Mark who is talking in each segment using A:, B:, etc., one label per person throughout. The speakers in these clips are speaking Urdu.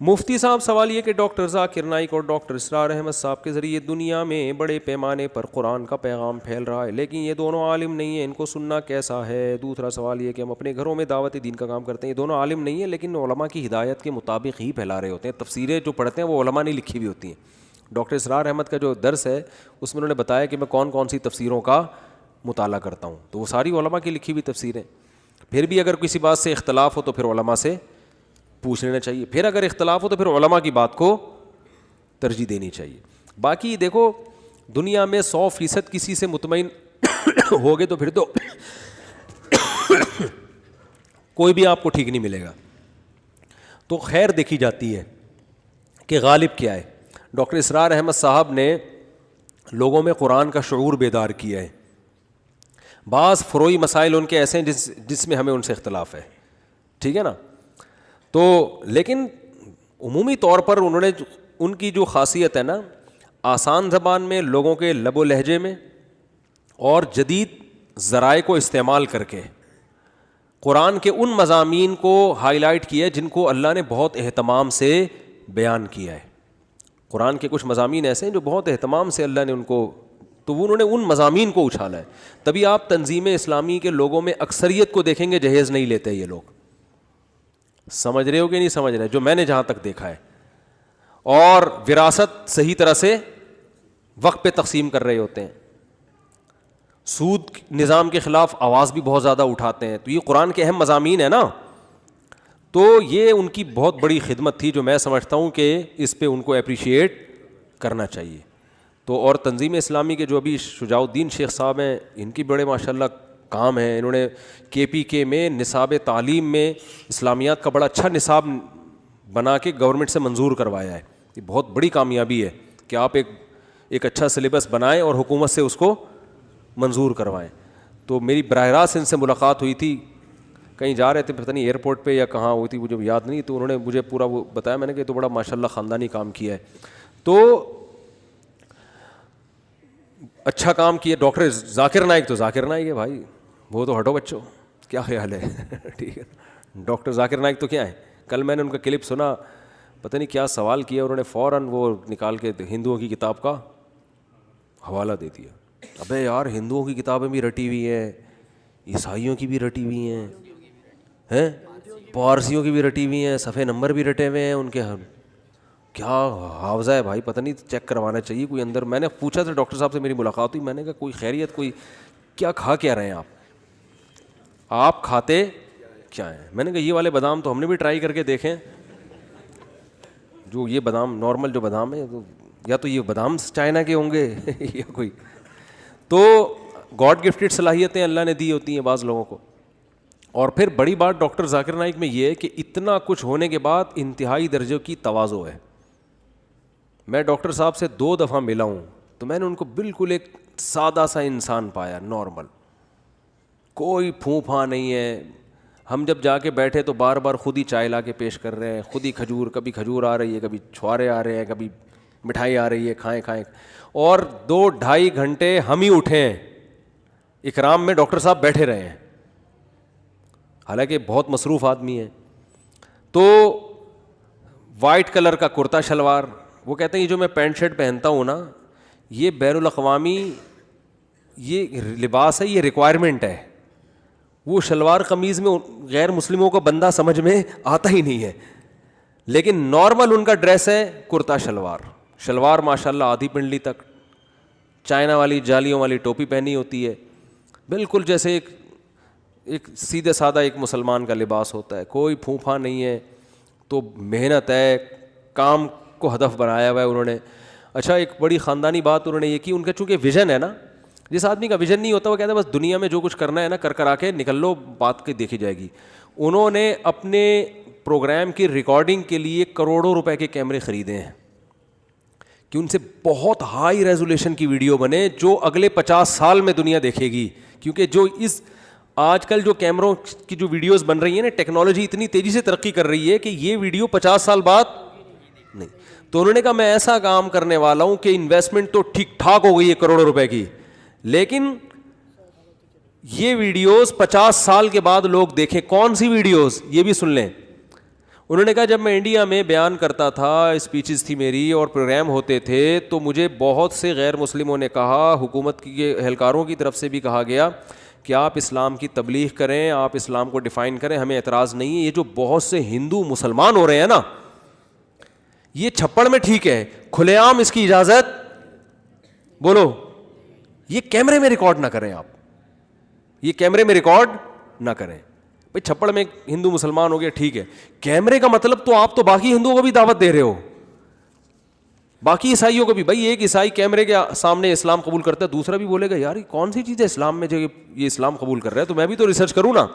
A: مفتی صاحب سوال یہ کہ ڈاکٹر ذاکر نائک اور ڈاکٹر اسرار احمد صاحب کے ذریعے دنیا میں بڑے پیمانے پر قرآن کا پیغام پھیل رہا ہے، لیکن یہ دونوں عالم نہیں ہیں، ان کو سننا کیسا ہے؟ دوسرا سوال یہ کہ ہم اپنے گھروں میں دعوت دین کا کام کرتے ہیں، یہ دونوں عالم نہیں ہیں لیکن علماء کی ہدایت کے مطابق ہی پھیلا رہے ہوتے ہیں، تفسیریں جو پڑھتے ہیں وہ علماء نے لکھی ہوئی ہوتی ہیں۔ ڈاکٹر اسرار احمد کا جو درس ہے اس میں انہوں نے بتایا کہ میں کون کون سی تفسیروں کا مطالعہ کرتا ہوں، تو وہ ساری علماء کی لکھی ہوئی تفسیریں۔ پھر بھی اگر کسی بات سے اختلاف ہو تو پھر علماء سے پوچھ لینا چاہیے، پھر اگر اختلاف ہو تو پھر علماء کی بات کو ترجیح دینی چاہیے۔ باقی دیکھو دنیا میں 100% کسی سے مطمئن ہوگے تو پھر تو کوئی بھی آپ کو ٹھیک نہیں ملے گا، تو خیر دیکھی جاتی ہے کہ غالب کیا ہے۔ ڈاکٹر اسرار احمد صاحب نے لوگوں میں قرآن کا شعور بیدار کیا ہے۔ بعض فروعی مسائل ان کے ایسے ہیں جس میں ہمیں ان سے اختلاف ہے، ٹھیک ہے نا، تو لیکن عمومی طور پر انہوں نے ان کی جو خاصیت ہے نا، آسان زبان میں لوگوں کے لب و لہجے میں اور جدید ذرائع کو استعمال کر کے قرآن کے ان مضامین کو ہائی لائٹ کیا ہے جن کو اللہ نے بہت اہتمام سے بیان کیا ہے۔ قرآن کے کچھ مضامین ایسے ہیں جو بہت اہتمام سے اللہ نے ان کو، تو انہوں نے ان مضامین کو اچھالا ہے۔ تبھی آپ تنظیم اسلامی کے لوگوں میں اکثریت کو دیکھیں گے جہیز نہیں لیتے یہ لوگ، سمجھ رہے ہو کہ نہیں سمجھ رہے، جو میں نے جہاں تک دیکھا ہے، اور وراثت صحیح طرح سے وقت پہ تقسیم کر رہے ہوتے ہیں، سود نظام کے خلاف آواز بھی بہت زیادہ اٹھاتے ہیں، تو یہ قرآن کے اہم مضامین ہیں نا، تو یہ ان کی بہت بڑی خدمت تھی جو میں سمجھتا ہوں کہ اس پہ ان کو اپریشیٹ کرنا چاہیے۔ تو اور تنظیم اسلامی کے جو ابھی شجاع الدین شیخ صاحب ہیں، ان کی بڑے ماشاءاللہ کام ہے، انہوں نے کے پی کے میں نصاب تعلیم میں اسلامیات کا بڑا اچھا نصاب بنا کے گورنمنٹ سے منظور کروایا ہے۔ یہ بہت بڑی کامیابی ہے کہ آپ ایک اچھا سلیبس بنائیں اور حکومت سے اس کو منظور کروائیں۔ تو میری براہ راست ان سے ملاقات ہوئی تھی، کہیں جا رہے تھے پتہ نہیں ایئرپورٹ پہ یا کہاں ہوئی تھی مجھے یاد نہیں، تو انہوں نے مجھے پورا وہ بتایا، میں نے کہ تو بڑا ماشاءاللہ خاندانی کام کیا ہے، تو اچھا کام کیا۔ ڈاکٹر ذاکر نائک تو ذاکر نائک ہے بھائی، وہ تو ہٹو بچوں، کیا خیال ہے؟ ٹھیک ہے، ڈاکٹر ذاکر نائک تو کیا ہے؟ کل میں نے ان کا کلپ سنا، پتہ نہیں کیا سوال کیا، انہوں نے فوراً وہ نکال کے ہندوؤں کی کتاب کا حوالہ دے دیا۔ ابے یار ہندوؤں کی کتابیں بھی رٹی ہوئی ہیں، عیسائیوں کی بھی رٹی ہوئی ہیں، پارسیوں کی بھی رٹی ہوئی ہیں، صفحے نمبر بھی رٹے ہوئے ہیں ان کے، کیا حافظہ ہے بھائی، پتہ نہیں چیک کروانا چاہیے کوئی اندر۔ میں نے پوچھا تھا ڈاکٹر صاحب سے، میری ملاقات ہوئی، میں نے کہا کوئی خیریت، کوئی کیا کھا کیا رہے ہیں آپ کھاتے کیا ہیں؟ میں نے کہا یہ والے بادام تو ہم نے بھی ٹرائی کر کے دیکھیں، جو یہ بادام نارمل جو بادام ہے، یا تو یہ بادام چائنا کے ہوں گے یا کوئی، تو گاڈ گفٹڈ صلاحیتیں اللہ نے دی ہوتی ہیں بعض لوگوں کو۔ اور پھر بڑی بات ڈاکٹر ذاکر نائک میں یہ ہے کہ اتنا کچھ ہونے کے بعد انتہائی درجے کی تواضع ہے۔ میں ڈاکٹر صاحب سے 2 دفعہ ملا ہوں تو میں نے ان کو بالکل ایک سادہ سا انسان پایا، نارمل، کوئی پھوں پھاں نہیں ہے۔ ہم جب جا کے بیٹھے تو بار بار خود ہی چائے لا کے پیش کر رہے ہیں، خود ہی کھجور، کبھی کھجور آ رہی ہے، کبھی چھوارے آ رہے ہیں، کبھی مٹھائی آ رہی ہے، کھائیں کھائیں، اور 2-2.5 گھنٹے ہم ہی اٹھے ہیں، اکرام میں ڈاکٹر صاحب بیٹھے رہے ہیں، حالانکہ بہت مصروف آدمی ہے۔ تو وائٹ کلر کا کرتا شلوار، وہ کہتے ہیں یہ جو میں پینٹ شرٹ پہنتا ہوں نا، یہ بین الاقوامی یہ لباس ہے، یہ ریکوائرمنٹ ہے، وہ شلوار قمیض میں غیر مسلموں کو بندہ سمجھ میں آتا ہی نہیں ہے، لیکن نارمل ان کا ڈریس ہے کرتا شلوار ماشاءاللہ آدھی پنڈلی تک، چائنا والی جالیوں والی ٹوپی پہنی ہوتی ہے، بالکل جیسے ایک سیدھے سادہ ایک مسلمان کا لباس ہوتا ہے، کوئی پھوں پھاں نہیں ہے۔ تو محنت ہے، کام کو ہدف بنایا ہوا ہے انہوں نے۔ اچھا ایک بڑی خاندانی بات انہوں نے یہ کی، ان کا چونکہ ویژن ہے نا، جس آدمی کا ویژن نہیں ہوتا وہ کہتا ہے بس دنیا میں جو کچھ کرنا ہے نا کر آ کے نکل لو، بات کی دیکھی جائے گی۔ انہوں نے اپنے پروگرام کی ریکارڈنگ کے لیے کروڑوں روپے کے کیمرے خریدے ہیں کہ ان سے بہت ہائی ریزولیشن کی ویڈیو بنے جو اگلے 50 سال میں دنیا دیکھے گی، کیونکہ جو اس آج کل جو کیمروں کی جو ویڈیوز بن رہی ہیں نا، ٹیکنالوجی اتنی تیزی سے ترقی کر رہی ہے کہ یہ ویڈیو 50 سال بعد نہیں۔ تو انہوں نے کہا میں ایسا کام کرنے والا ہوں کہ انویسٹمنٹ تو ٹھیک ٹھاک ہو گئی ہے کروڑوں روپے کی، لیکن یہ ویڈیوز 50 سال کے بعد لوگ دیکھیں۔ کون سی ویڈیوز؟ یہ بھی سن لیں۔ انہوں نے کہا جب میں انڈیا میں بیان کرتا تھا, اسپیچز تھی میری اور پروگرام ہوتے تھے, تو مجھے بہت سے غیر مسلموں نے کہا, حکومت کے اہلکاروں کی طرف سے بھی کہا گیا کہ آپ اسلام کی تبلیغ کریں, آپ اسلام کو ڈیفائن کریں, ہمیں اعتراض نہیں ہے. یہ جو بہت سے ہندو مسلمان ہو رہے ہیں نا, یہ چھپڑ میں ٹھیک ہے, کھلے عام اس کی اجازت, بولو, یہ کیمرے میں ریکارڈ نہ کریں, آپ یہ کیمرے میں ریکارڈ نہ کریں. بھائی چھپڑ میں ہندو مسلمان ہو گیا ٹھیک ہے, کیمرے کا مطلب تو آپ تو باقی ہندوؤں کو بھی دعوت دے رہے ہو, باقی عیسائیوں کو بھی. بھائی ایک عیسائی کیمرے کے سامنے اسلام قبول کرتا ہے, دوسرا بھی بولے گا یار یہ کون سی چیز ہے اسلام میں جو یہ اسلام قبول کر رہا ہے, تو میں بھی تو ریسرچ کروں نا.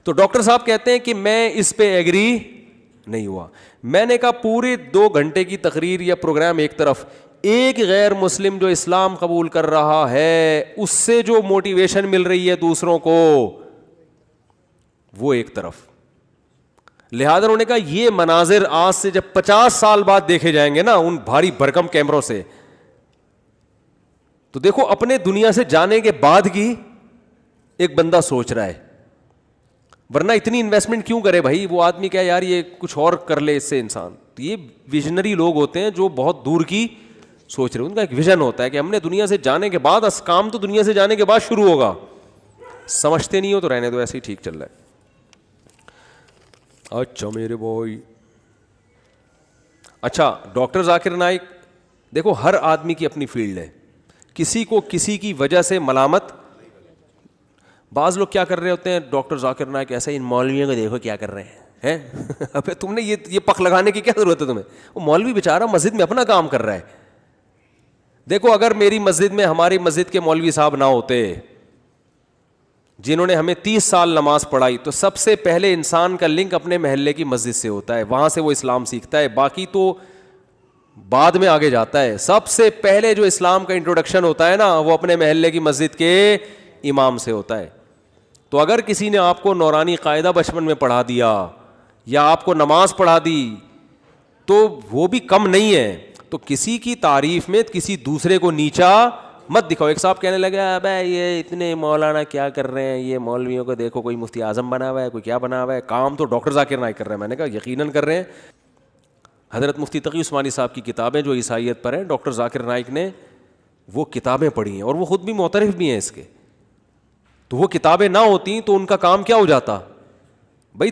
A: تو ڈاکٹر صاحب کہتے ہیں کہ میں اس پہ ایگری نہیں ہوا. میں نے کہا پورے 2 گھنٹے کی تقریر یا پروگرام ایک طرف, ایک غیر مسلم جو اسلام قبول کر رہا ہے اس سے جو موٹیویشن مل رہی ہے دوسروں کو, وہ ایک طرف. لہذا انہوں نے کہا یہ مناظر آج سے جب 50 سال بعد دیکھے جائیں گے نا ان بھاری بھرکم کیمروں سے, تو دیکھو اپنے دنیا سے جانے کے بعد کی ایک بندہ سوچ رہا ہے, ورنہ اتنی انویسٹمنٹ کیوں کرے بھائی, وہ آدمی کیا یار یہ کچھ اور کر لے اس سے انسان. تو یہ ویژنری لوگ ہوتے ہیں جو بہت دور کی سوچ رہے ہیں, ان کا ایک ویژن ہوتا ہے کہ ہم نے دنیا سے جانے کے بعد, کام تو دنیا سے جانے کے بعد شروع ہوگا. سمجھتے نہیں ہو تو رہنے دو, ایسے ہی ٹھیک چل رہا ہے. اچھا میرے بھائی, اچھا ڈاکٹر ذاکر نائک, دیکھو ہر آدمی کی اپنی فیلڈ ہے, کسی کو کسی کی وجہ سے ملامت. بعض لوگ کیا کر رہے ہوتے ہیں, ڈاکٹر ذاکر نائک ایسا, ان مولویوں کو دیکھو کیا کر رہے ہیں, ابے تم نے یہ پک لگانے کی کیا ضرورت ہے تمہیں, وہ مولوی بیچارہ مسجد میں اپنا کام کر رہا ہے. دیکھو اگر میری مسجد میں ہماری مسجد کے مولوی صاحب نہ ہوتے جنہوں نے ہمیں 30 سال نماز پڑھائی, تو سب سے پہلے انسان کا لنک اپنے محلے کی مسجد سے ہوتا ہے, وہاں سے وہ اسلام سیکھتا ہے, باقی تو بعد میں آگے جاتا ہے. سب سے پہلے جو اسلام کا انٹروڈکشن ہوتا ہے نا وہ اپنے محلے کی مسجد کے امام سے ہوتا ہے. تو اگر کسی نے آپ کو نورانی قاعدہ بچپن میں پڑھا دیا یا آپ کو نماز پڑھا دی تو وہ بھی کم نہیں ہے. تو کسی کی تعریف میں کسی دوسرے کو نیچا مت دکھاؤ. ایک صاحب کہنے لگے ابے یہ اتنے مولانا کیا کر رہے ہیں, یہ مولویوں کو دیکھو, کوئی مفتی اعظم بنا ہوا ہے, کوئی کیا بنا ہوا ہے, کام تو ڈاکٹر ذاکر نائک کر رہے ہیں. میں نے کہا یقیناً کر رہے ہیں. حضرت مفتی تقی عثمانی صاحب کی کتابیں جو عیسائیت پر ہیں, ڈاکٹر ذاکر نائک نے وہ کتابیں پڑھی ہیں اور وہ خود بھی معترف بھی ہیں اس کے. تو وہ کتابیں نہ ہوتی تو ان کا کام کیا ہو جاتا بھائی.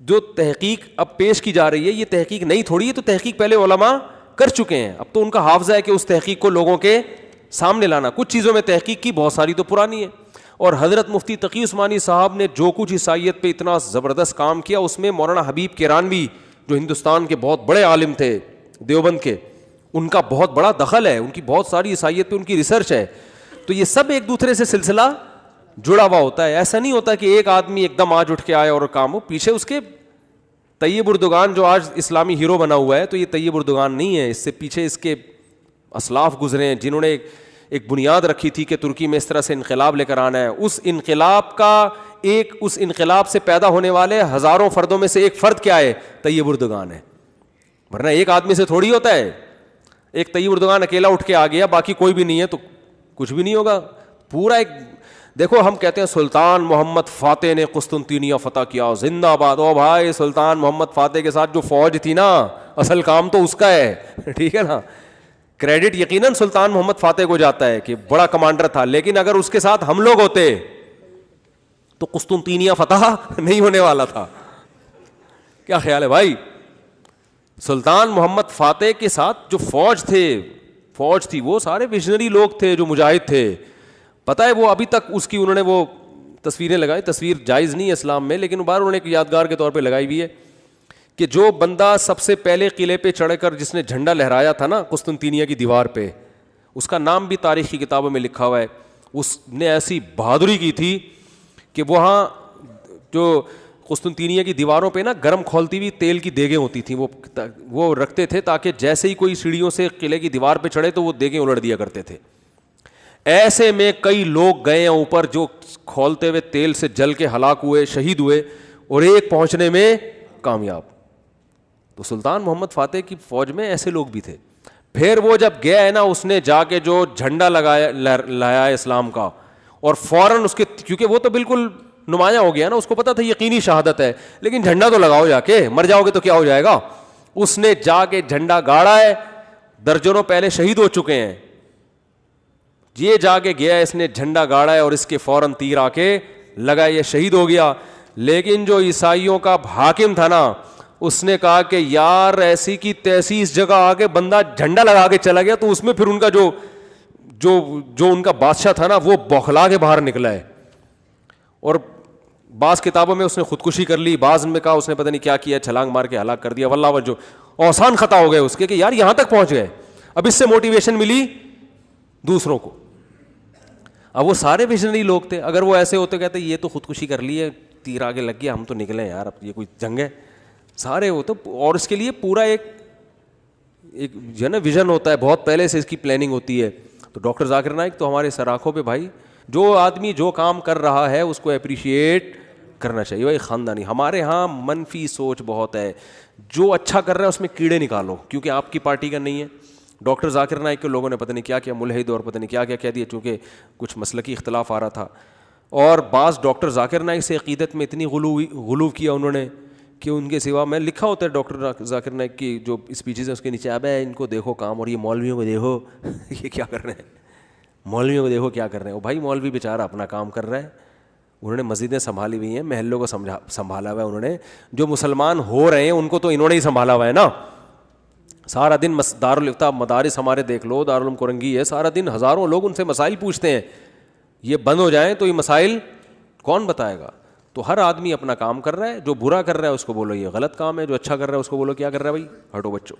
A: جو تحقیق اب پیش کی جا رہی ہے یہ تحقیق نہیں تھوڑی ہے, تو تحقیق پہلے علماء کر چکے ہیں. اب تو ان کا حافظہ ہے کہ اس تحقیق کو لوگوں کے سامنے لانا. کچھ چیزوں میں تحقیق کی, بہت ساری تو پرانی ہے. اور حضرت مفتی تقی عثمانی صاحب نے جو کچھ عیسائیت پہ اتنا زبردست کام کیا, اس میں مولانا حبیب کیرانوی جو ہندوستان کے بہت بڑے عالم تھے دیوبند کے, ان کا بہت بڑا دخل ہے, ان کی بہت ساری عیسائیت پہ ان کی ریسرچ ہے. تو یہ سب ایک دوسرے سے سلسلہ جڑا ہوا ہوتا ہے. ایسا نہیں ہوتا کہ ایک آدمی ایک دم آج اٹھ کے آئے اور کام ہو. پیچھے اس کے طیب اردگان جو آج اسلامی ہیرو بنا ہوا ہے, تو یہ طیب اردگان نہیں ہے, اس سے پیچھے اس کے اسلاف گزرے ہیں جنہوں نے ایک بنیاد رکھی تھی کہ ترکی میں اس طرح سے انقلاب لے کر آنا ہے. اس انقلاب سے پیدا ہونے والے ہزاروں فردوں میں سے ایک فرد کیا ہے, طیب اردگان ہے. ورنہ ایک آدمی سے تھوڑی ہوتا ہے. ایک طیب اردگان اکیلا اٹھ کے آ گیا, باقی کوئی بھی نہیں ہے تو کچھ بھی نہیں ہوگا. پورا ایک دیکھو, ہم کہتے ہیں سلطان محمد فاتح نے قسطنطینیہ فتح کیا, زندہ آباد. او بھائی, سلطان محمد فاتح کے ساتھ جو فوج تھی نا, اصل کام تو اس کا ہے, ٹھیک ہے نا. کریڈٹ یقیناً سلطان محمد فاتح کو جاتا ہے کہ بڑا کمانڈر تھا, لیکن اگر اس کے ساتھ ہم لوگ ہوتے تو قسطنطینیہ فتح نہیں ہونے والا تھا. کیا خیال ہے بھائی؟ سلطان محمد فاتح کے ساتھ جو فوج تھی وہ سارے ویژنری لوگ تھے جو مجاہد تھے. پتہ ہے وہ ابھی تک اس کی انہوں نے وہ تصویریں لگائی, تصویر جائز نہیں ہے اسلام میں, لیکن بار انہوں نے ایک یادگار کے طور پہ لگائی ہوئی ہے کہ جو بندہ سب سے پہلے قلعے پہ چڑھ کر جس نے جھنڈا لہرایا تھا نا قسطنطینیہ کی دیوار پہ, اس کا نام بھی تاریخی کتابوں میں لکھا ہوا ہے. اس نے ایسی بہادری کی تھی کہ وہاں جو قسطنطینیہ کی دیواروں پہ نا گرم کھولتی ہوئی تیل کی دیگیں ہوتی تھیں, وہ رکھتے تھے تاکہ جیسے ہی کوئی سیڑھیوں سے قلعے کی دیوار پہ چڑھے تو وہ دیگیں الٹ دیا کرتے تھے. ایسے میں کئی لوگ گئے ہیں اوپر جو کھولتے ہوئے تیل سے جل کے ہلاک ہوئے, شہید ہوئے, اور ایک پہنچنے میں کامیاب. تو سلطان محمد فاتح کی فوج میں ایسے لوگ بھی تھے. پھر وہ جب گیا ہے نا, اس نے جا کے جو جھنڈا لایا اسلام کا, اور فوراً اس کے, کیونکہ وہ تو بالکل نمایاں ہو گیا نا, اس کو پتا تھا یقینی شہادت ہے, لیکن جھنڈا تو لگاؤ جا کے, مر جاؤ گے تو کیا ہو جائے گا. اس نے جا کے جھنڈا گاڑا ہے, درجنوں پہلے شہید ہو چکے ہیں, یہ جا کے گیا, اس نے جھنڈا گاڑا ہے اور اس کے فوراً تیر آ کے لگا, یہ شہید ہو گیا. لیکن جو عیسائیوں کا حاکم تھا نا, اس نے کہا کہ یار ایسی کی تیسی اس جگہ آ کے بندہ جھنڈا لگا کے چلا گیا, تو اس میں پھر ان کا جو ان کا بادشاہ تھا نا وہ بوکھلا کے باہر نکلا ہے. اور بعض کتابوں میں اس نے خودکشی کر لی, بعض میں کہا اس نے پتہ نہیں کیا کیا, چھلانگ مار کے ہلاک کر دیا. واللہ وجہ آسان خطا ہو گئے اس کے کہ یار یہاں تک پہنچ گئے, اب اس سے موٹیویشن ملی دوسروں کو. اب وہ سارے ویژنری لوگ تھے, اگر وہ ایسے ہوتے کہتے یہ تو خودکشی کر لی ہے, تیر آگے لگ گیا, ہم تو نکلے یار, اب یہ کوئی جنگ ہے, سارے وہ تو, اور اس کے لیے پورا ایک جو ہے نا ویژن ہوتا ہے, بہت پہلے سے اس کی پلاننگ ہوتی ہے. تو ڈاکٹر ذاکر نائک تو ہمارے سراخوں پہ بھائی, جو آدمی جو کام کر رہا ہے اس کو اپریشیٹ کرنا چاہیے. بھائی خاندانی, ہمارے ہاں منفی سوچ بہت ہے, جو اچھا کر رہا ہے اس میں کیڑے نکالو کیونکہ آپ کی پارٹی کا نہیں ہے. ڈاکٹر ذاکر نائک کے لوگوں نے پتہ نہیں کیا کیا ملحد اور پتہ نہیں کیا کیا کہہ دیا, چونکہ کچھ مسلکی اختلاف آ رہا تھا. اور بعض ڈاکٹر ذاکر نائک سے عقیدت میں اتنی غلو کیا انہوں نے کہ ان کے سوا, میں لکھا ہوتا ہے ڈاکٹر ذاکر نائک کی جو اسپیچز ہیں اس کے نیچے, اب ہے ان کو دیکھو کام, اور یہ مولویوں کو دیکھو یہ کیا کر رہے ہیں, مولویوں کو دیکھو کیا کر رہے ہیں. وہ بھائی مولوی بیچارہ اپنا کام کر رہا ہے, انہوں نے مسجدیں سنبھالی ہوئی ہیں, محلوں کو سنبھالا ہوا ہے انہوں نے. جو مسلمان ہو رہے ہیں ان کو تو انہوں نے ہی سنبھالا ہوا ہے نا. سارا دن دارالفتہ مدارس ہمارے دیکھ لو, دارالعلوم کورنگی ہے, سارا دن ہزاروں لوگ ان سے مسائل پوچھتے ہیں. یہ بند ہو جائیں تو یہ مسائل کون بتائے گا. تو ہر آدمی اپنا کام کر رہا ہے, جو برا کر رہا ہے اس کو بولو یہ غلط کام ہے, جو اچھا کر رہا ہے اس کو بولو کیا کر رہا ہے بھائی, ہٹو بچوں.